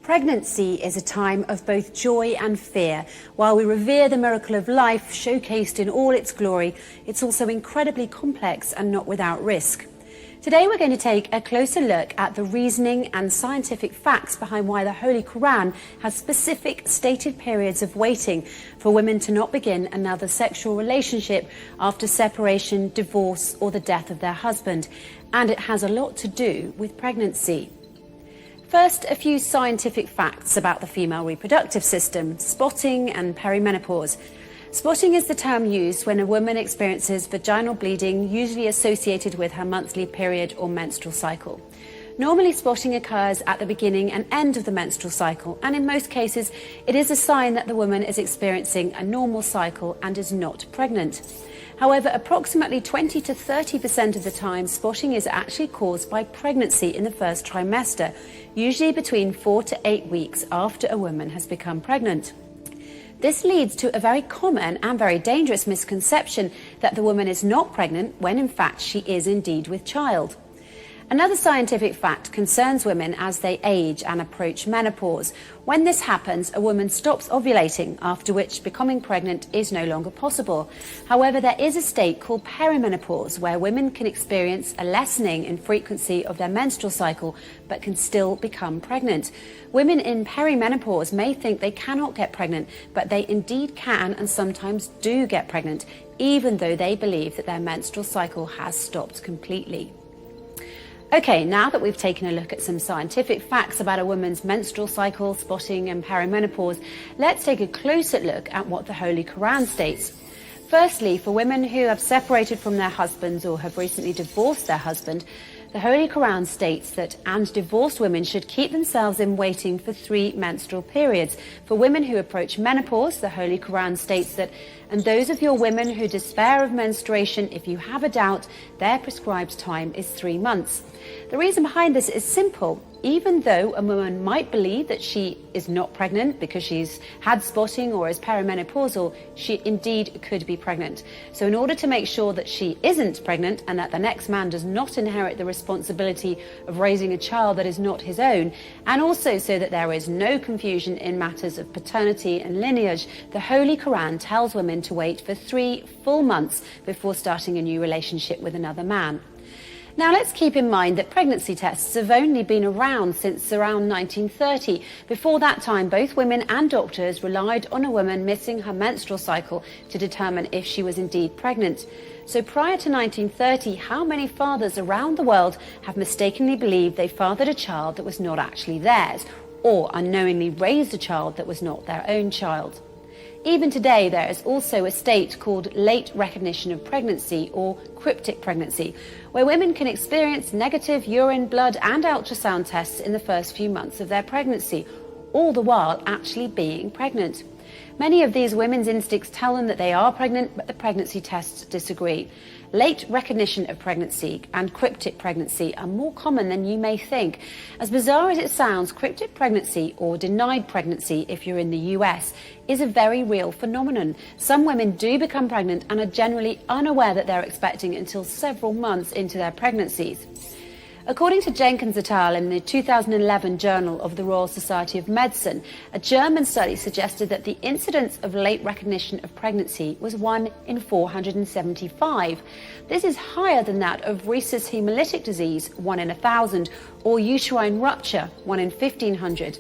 Pregnancy is a time of both joy and fear. While we revere the miracle of life showcased in all its glory, it's also incredibly complex and not without risk. Today we're going to take a closer look at the reasoning and scientific facts behind why the Holy Quran has specific stated periods of waiting for women to not begin another sexual relationship after separation, divorce or the death of their husband. And it has a lot to do with pregnancy. First, a few scientific facts about the female reproductive system, spotting and perimenopause. Spotting is the term used when a woman experiences vaginal bleeding, usually associated with her monthly period or menstrual cycle. Normally, spotting occurs at the beginning and end of the menstrual cycle, and in most cases, it is a sign that the woman is experiencing a normal cycle and is not pregnant. However, approximately 20 to 30% of the time, spotting is actually caused by pregnancy in the first trimester, usually between 4 to 8 weeks after a woman has become pregnant. This leads to a very common and very dangerous misconception that the woman is not pregnant when in fact she is indeed with child. Another scientific fact concerns women as they age and approach menopause. When this happens, a woman stops ovulating, after which becoming pregnant is no longer possible. However, there is a state called perimenopause where women can experience a lessening in frequency of their menstrual cycle but can still become pregnant. Women in perimenopause may think they cannot get pregnant, but they indeed can and sometimes do get pregnant, even though they believe that their menstrual cycle has stopped completely. Okay, now that we've taken a look at some scientific facts about a woman's menstrual cycle, spotting and perimenopause, let's take a closer look at what the Holy Quran states. Firstly, for women who have separated from their husbands or have recently divorced their husband, the Holy Quran states that divorced women should keep themselves in waiting for 3 menstrual periods. For women who approach menopause, the Holy Quran states that, and those of your women who despair of menstruation, if you have a doubt, their prescribed time is 3 months. The reason behind this is simple. Even though a woman might believe that she is not pregnant because she's had spotting or is perimenopausal, she indeed could be pregnant. So in order to make sure that she isn't pregnant and that the next man does not inherit the responsibility of raising a child that is not his own, and also so that there is no confusion in matters of paternity and lineage, the Holy Quran tells women to wait for 3 full months before starting a new relationship with another man. Now let's keep in mind that pregnancy tests have only been around since around 1930. Before that time, both women and doctors relied on a woman missing her menstrual cycle to determine if she was indeed pregnant. So prior to 1930, how many fathers around the world have mistakenly believed they fathered a child that was not actually theirs, or unknowingly raised a child that was not their own child? Even today, there is also a state called late recognition of pregnancy, or cryptic pregnancy, where women can experience negative urine, blood and ultrasound tests in the first few months of their pregnancy, all the while actually being pregnant. Many of these women's instincts tell them that they are pregnant, but the pregnancy tests disagree. Late recognition of pregnancy and cryptic pregnancy are more common than you may think. As bizarre as it sounds, cryptic pregnancy, or denied pregnancy if you're in the US, is a very real phenomenon. Some women do become pregnant and are generally unaware that they're expecting until several months into their pregnancies. According to Jenkins et al. In the 2011 Journal of the Royal Society of Medicine, a German study suggested that the incidence of late recognition of pregnancy was 1 in 475. This is higher than that of rhesus hemolytic disease, 1 in 1,000, or uterine rupture, 1 in 1,500.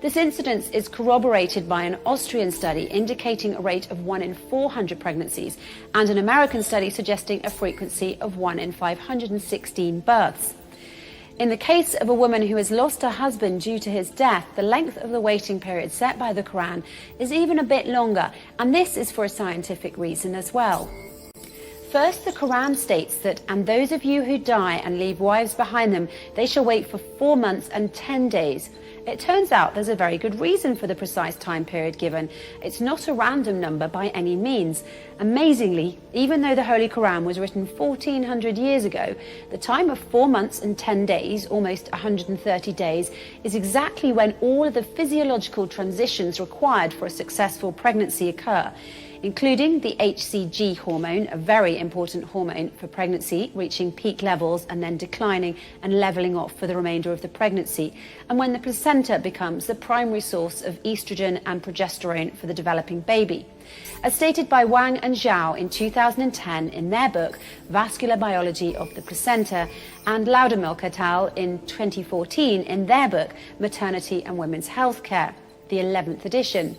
This incidence is corroborated by an Austrian study indicating a rate of 1 in 400 pregnancies, and an American study suggesting a frequency of 1 in 516 births. In the case of a woman who has lost her husband due to his death, the length of the waiting period set by the Quran is even a bit longer, and this is for a scientific reason as well. First, the Quran states that, and those of you who die and leave wives behind them, they shall wait for 4 months and 10 days. It turns out there's a very good reason for the precise time period given. It's not a random number by any means. Amazingly, even though the Holy Quran was written 1400 years ago, the time of 4 months and 10 days, almost 130 days, is exactly when all of the physiological transitions required for a successful pregnancy occur. including the HCG hormone, a very important hormone for pregnancy, reaching peak levels and then declining and levelling off for the remainder of the pregnancy, and when the placenta becomes the primary source of estrogen and progesterone for the developing baby. As stated by Wang and Zhao in 2010 in their book Vascular Biology of the Placenta, and Loudermilk et al. In 2014 in their book Maternity and Women's Healthcare, the 11th edition.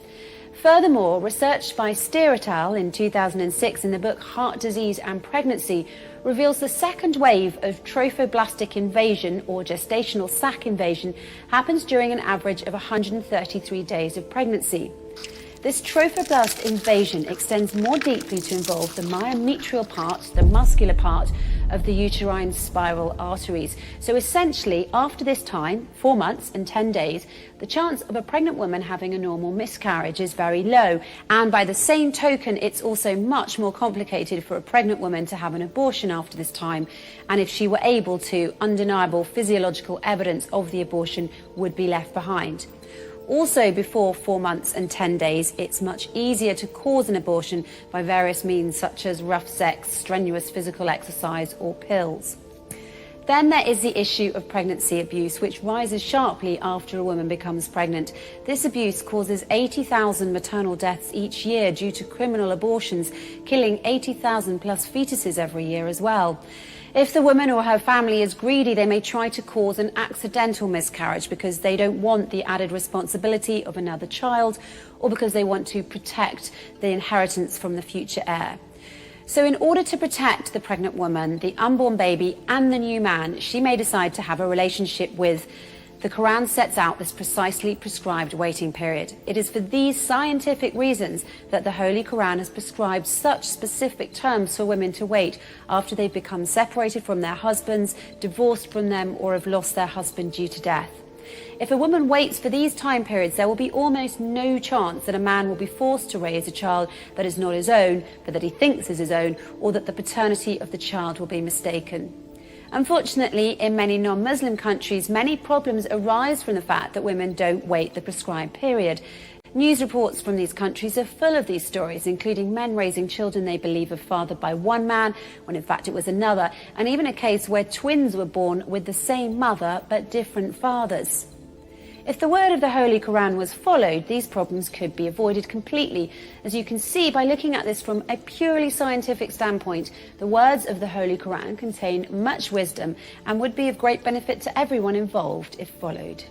Furthermore, research by Steer et al. In 2006 in the book Heart Disease and Pregnancy reveals the second wave of trophoblastic invasion, or gestational sac invasion, happens during an average of 133 days of pregnancy. This trophoblast invasion extends more deeply to involve the myometrial part, the muscular part, of the uterine spiral arteries. So essentially, after this time, 4 months and 10 days, the chance of a pregnant woman having a normal miscarriage is very low. And by the same token, it's also much more complicated for a pregnant woman to have an abortion after this time. And if she were able to, undeniable physiological evidence of the abortion would be left behind. Also, before 4 months and 10 days, it's much easier to cause an abortion by various means such as rough sex, strenuous physical exercise, or pills. Then there is the issue of pregnancy abuse, which rises sharply after a woman becomes pregnant. This abuse causes 80,000 maternal deaths each year due to criminal abortions, killing 80,000 plus fetuses every year as well. If the woman or her family is greedy, they may try to cause an accidental miscarriage because they don't want the added responsibility of another child, or because they want to protect the inheritance from the future heir. So in order to protect the pregnant woman, the unborn baby and the new man she may decide to have a relationship with, the Quran sets out this precisely prescribed waiting period. It is for these scientific reasons that the Holy Quran has prescribed such specific terms for women to wait after they've become separated from their husbands, divorced from them, or have lost their husband due to death. If a woman waits for these time periods, there will be almost no chance that a man will be forced to raise a child that is not his own, but that he thinks is his own, or that the paternity of the child will be mistaken. Unfortunately, in many non-Muslim countries, many problems arise from the fact that women don't wait the prescribed period. News reports from these countries are full of these stories, including men raising children they believe are fathered by one man, when in fact it was another, and even a case where twins were born with the same mother but different fathers. If the word of the Holy Quran was followed, these problems could be avoided completely. As you can see by looking at this from a purely scientific standpoint, the words of the Holy Quran contain much wisdom and would be of great benefit to everyone involved if followed.